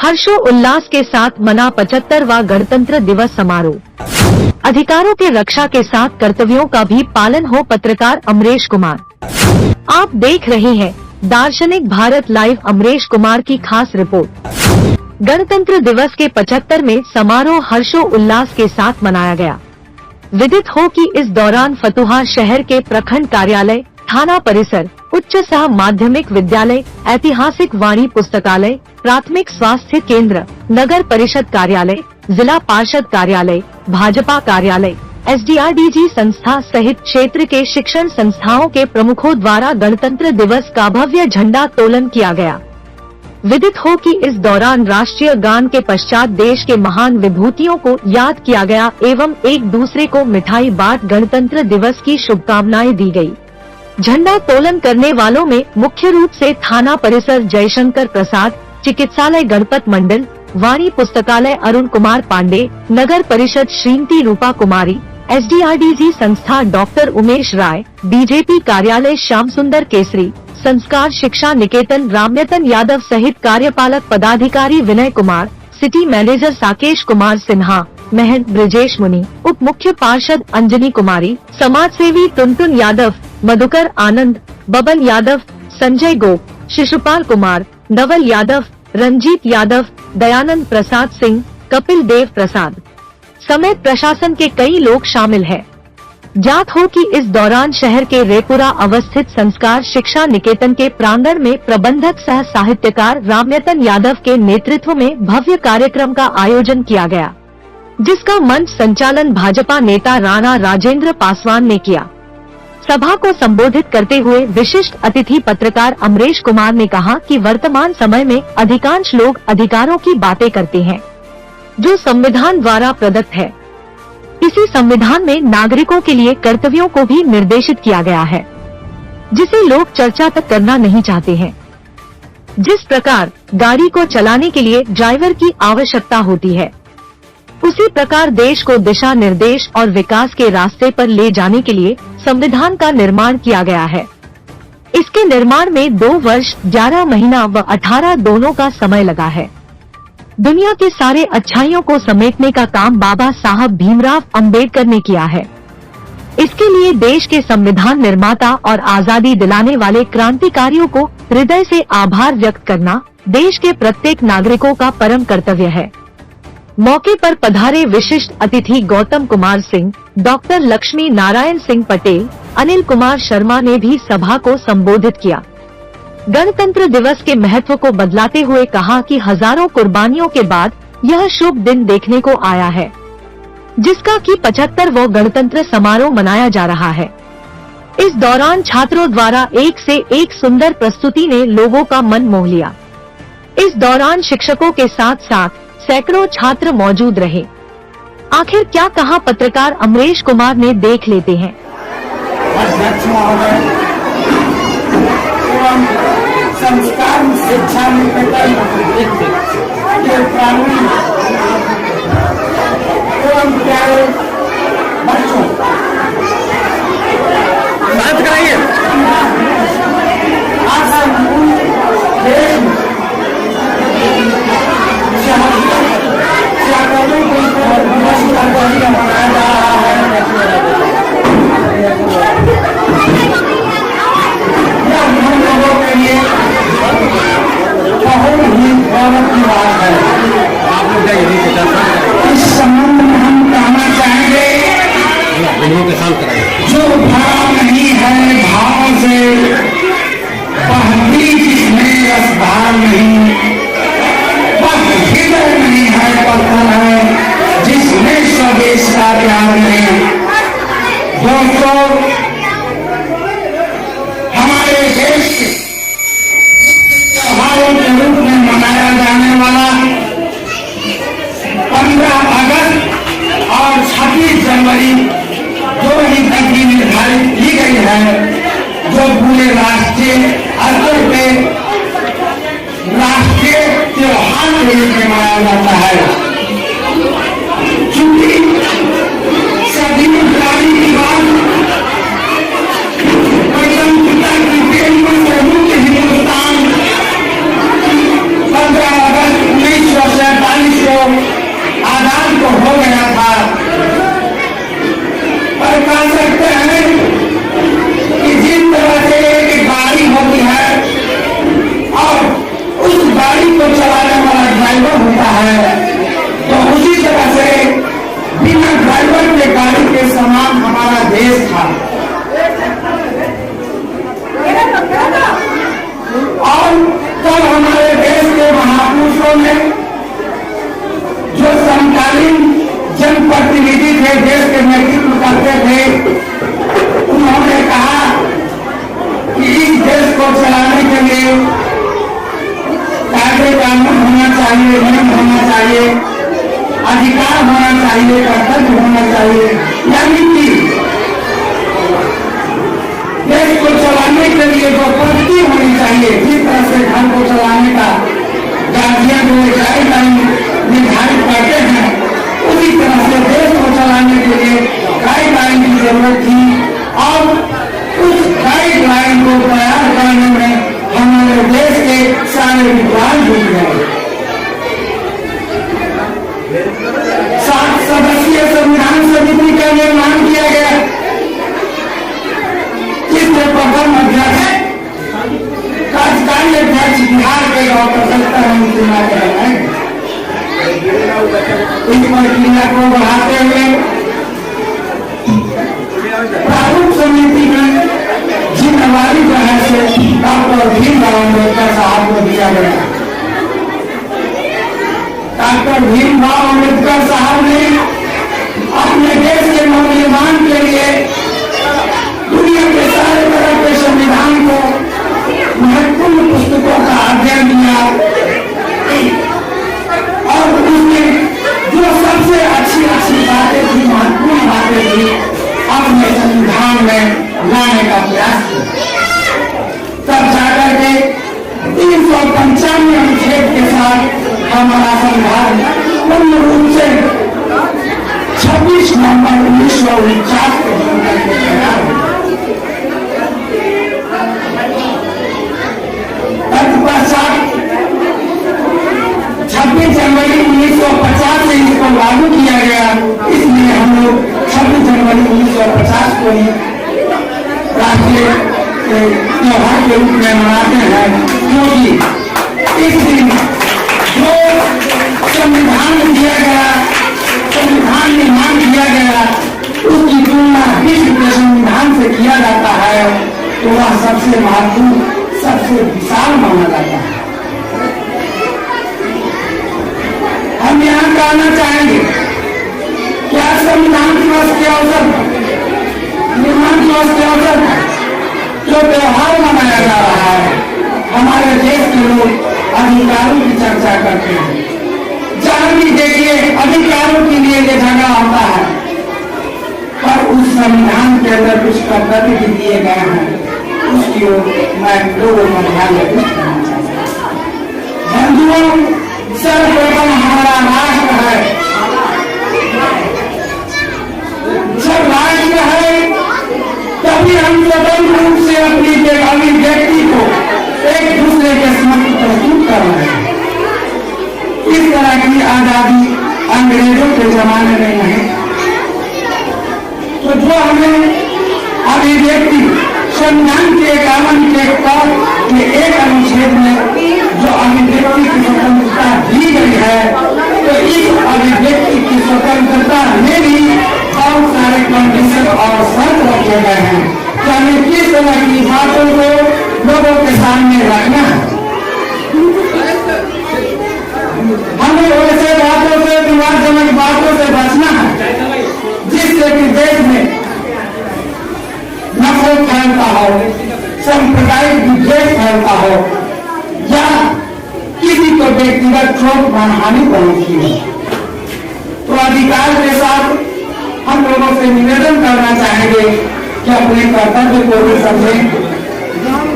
हर्षोल्लास के साथ मना 75वां गणतंत्र दिवस समारोह। अधिकारों के रक्षा के साथ कर्तव्यों का भी पालन हो। पत्रकार अमरेश कुमार। आप देख रहे हैं दार्शनिक भारत लाइव। अमरेश कुमार की खास रिपोर्ट। गणतंत्र दिवस के 75 में समारोह हर्षोल्लास के साथ मनाया गया। विदित हो कि इस दौरान फतुहा शहर के प्रखंड कार्यालय, थाना परिसर, उच्च सह माध्यमिक विद्यालय, ऐतिहासिक वाणी पुस्तकालय, प्राथमिक स्वास्थ्य केंद्र, नगर परिषद कार्यालय, जिला पार्षद कार्यालय, भाजपा कार्यालय, SDRDG संस्था सहित क्षेत्र के शिक्षण संस्थाओं के प्रमुखों द्वारा गणतंत्र दिवस का भव्य झंडा तोलन किया गया। विदित हो कि इस दौरान राष्ट्रीय गान के पश्चात देश के महान विभूतियों को याद किया गया एवं एक दूसरे को मिठाई बांट गणतंत्र दिवस की शुभकामनाएं दी गई। झंडा तोलन करने वालों में मुख्य रूप से थाना परिसर जयशंकर प्रसाद, चिकित्सालय गणपत मंडल, वाणी पुस्तकालय अरुण कुमार पांडे, नगर परिषद श्रीमती रूपा कुमारी, SDRDG संस्था डॉक्टर उमेश राय, BJP कार्यालय श्याम सुंदर केसरी, संस्कार शिक्षा निकेतन रामयतन यादव सहित कार्यपालक पदाधिकारी विनय कुमार, सिटी मैनेजर साकेश कुमार सिन्हा, महंत ब्रिजेश मुनि, उप मुख्य पार्षद अंजनी कुमारी, समाज सेवी टुनटुन यादव, मधुकर आनंद, बबन यादव, संजय गोप, शिशुपाल कुमार, नवल यादव, रंजीत यादव, दयानंद प्रसाद सिंह, कपिल देव प्रसाद समेत प्रशासन के कई लोग शामिल हैं। ज्ञात हो कि इस दौरान शहर के रेपुरा अवस्थित संस्कार शिक्षा निकेतन के प्रांगण में प्रबंधक सह साहित्यकार रामयतन यादव के नेतृत्व में भव्य कार्यक्रम का आयोजन किया गया, जिसका मंच संचालन भाजपा नेता राणा राजेंद्र पासवान ने किया। सभा को संबोधित करते हुए विशिष्ट अतिथि पत्रकार अमरेश कुमार ने कहा कि वर्तमान समय में अधिकांश लोग अधिकारों की बातें करते हैं, जो संविधान द्वारा प्रदत्त है। इसी संविधान में नागरिकों के लिए कर्तव्यों को भी निर्देशित किया गया है, जिसे लोग चर्चा तक करना नहीं चाहते हैं। जिस प्रकार गाड़ी को चलाने के लिए ड्राइवर की आवश्यकता होती है, उसी प्रकार देश को दिशा निर्देश और विकास के रास्ते पर ले जाने के लिए संविधान का निर्माण किया गया है। इसके निर्माण में 2 वर्ष 11 महीना व 18 दोनों का समय लगा है। दुनिया के सारे अच्छाइयों को समेटने का काम बाबा साहब भीमराव अंबेडकर ने किया है। इसके लिए देश के संविधान निर्माता और आजादी दिलाने वाले क्रांतिकारियों को हृदय से आभार व्यक्त करना देश के प्रत्येक नागरिकों का परम कर्तव्य है। मौके पर पधारे विशिष्ट अतिथि गौतम कुमार सिंह, डॉक्टर लक्ष्मी नारायण सिंह पटेल, अनिल कुमार शर्मा ने भी सभा को संबोधित किया। गणतंत्र दिवस के महत्व को बतलाते हुए कहा कि हजारों कुर्बानियों के बाद यह शुभ दिन देखने को आया है, जिसका कि 75वां गणतंत्र समारोह मनाया जा रहा है। इस दौरान छात्रों द्वारा एक से एक सुंदर प्रस्तुति ने लोगों का मन मोह लिया। इस दौरान शिक्षकों के साथ साथ सैकड़ों छात्र मौजूद रहे। आखिर क्या कहा पत्रकार अमरेश कुमार ने, देख लेते हैं। संस्कार शिक्षा निकेतन के प्रांगण एवं प्यारे बच्चों बात कराइए। आज देश मनाया जा रहा है। हम लोगों के लिए बहुत ही गौरव की बात है। इस संबंध में हम कहना चाहेंगे, जो भाव नहीं है भाव से बहती जिसमें रसभार नहीं, वह हृदय नहीं है पत्थर है जिसमें स्वदेश का प्यार नहीं। दोस्तों, हमारे देश के त्योहारों के रूप में मनाया जाने वाला 15 अगस्त और 26 जनवरी 2 ही तिथि निर्धारित की गई है, जो पूरे राष्ट्रीय स्तर पे राष्ट्रीय त्योहार के रूप में मनाया जाता है। चूंकि सभी गाड़ी की बात स्वतंत्रता की प्रेम में हिंदुस्तान 15 अगस्त 19 गाइडलाइन निर्धारित करते हैं, उसी तरह से देश को चलाने के लिए गाइडलाइन की जरूरत थी और उस गाइडलाइन को तैयार करने में हमारे देश के सारे विद्वान जुट गए। 7 सदस्यीय संविधान समिति का निर्माण किया गया, जिसमें प्रथम अध्यक्ष कार्यकारी अध्यक्ष बिहार के डॉक्टर सत्यानंद सिन्हा हैं। इस प्रक्रिया को बढ़ाते हुए प्रारूप समिति में जिम्मेवारी जो है से डॉक्टर भीमराव अम्बेडकर साहब को दिया गया। डॉक्टर भीमराव अम्बेडकर साहब ने अपने देश के नवनिर्माण के लिए दुनिया के सारे तरह के संविधान को महत्वपूर्ण पुस्तकों का अध्ययन किया और उसमें जो सबसे अच्छी बातें थी, महत्वपूर्ण बातें थी, अपने संविधान में लाने का प्रयास किया। तब जाकर के 395 अनुच्छेद के साथ हमारा संविधान पूर्ण रूप से 26 नवंबर 1949 को बनकर के तैयार हुआ। तत्पश्चात 26 जनवरी 1950 से इसको लागू किया गया, इसलिए हम लोग 26 जनवरी 1950 को ही राष्ट्रीय त्योहार के रूप में मनाते हैं, क्योंकि इस दिन जो संविधान दिया गया, संविधान निर्माण किया गया, उसकी तुलना विश्व के संविधान से किया जाता है तो वह सबसे महत्वपूर्ण, सबसे विशाल माना जाता है। हम यहाँ कहना चाहेंगे क्या संविधान दिवस के अवसर पर, निर्माण दिवस के अवसर पर जो त्योहार मनाया जा रहा है, हमारे देश के लोग अधिकारों की चर्चा करते हैं। जहां भी देखिए अधिकारों के लिए ये झगड़ा होता है, पर उस संविधान के अंदर कुछ कर्तव्य भी दिए गए हैं, उसकी ओर मैं लोगों को ध्यान करना चाहता हूँ। बंधुओं, सर्वप्रथम हमारा राष्ट्र है। जब राष्ट्र है तभी हम स्वतंत्र रूप से अपनी अभिव्यक्ति को एक दूसरे के समक्ष प्रस्तुत कर रहे हैं। इस तरह की आजादी अंग्रेजों के जमाने में नहीं। तो जो हमें अभिव्यक्ति संविधान के 51 के एक अनुच्छेद में जो अभिव्यक्ति की स्वतंत्रता दी गई है, तो इस अभिव्यक्ति की स्वतंत्रता में भी बहुत सारे कंडीशन और शर्त रखे गए हैं कि हमें किस तरह की बातों को लोगों के सामने रखना है। हमें वैसे बातों से, विवादजनक बातों से बचना है जिससे कि देश में नफरत फैलता हो, सांप्रदायिक विद्वेष फैलता हो या किसी को व्यक्तिगत चोट मानहानि पहुंचती हो। तो अधिकार के साथ हम लोगों से निवेदन करना चाहेंगे कि अपने कर्तव्य को भी समझें।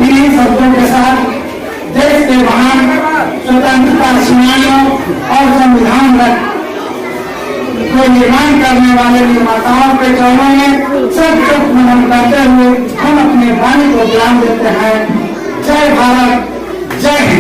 इन्हीं शब्दों के साथ देश के महान स्वतंत्रता सेनानियों और संविधान को निर्माण करने वाले निर्माताओं के चरणों में सब नमन करते हुए हम अपने वाणी को विराम देते हैं। जय भारत, जय हिंद।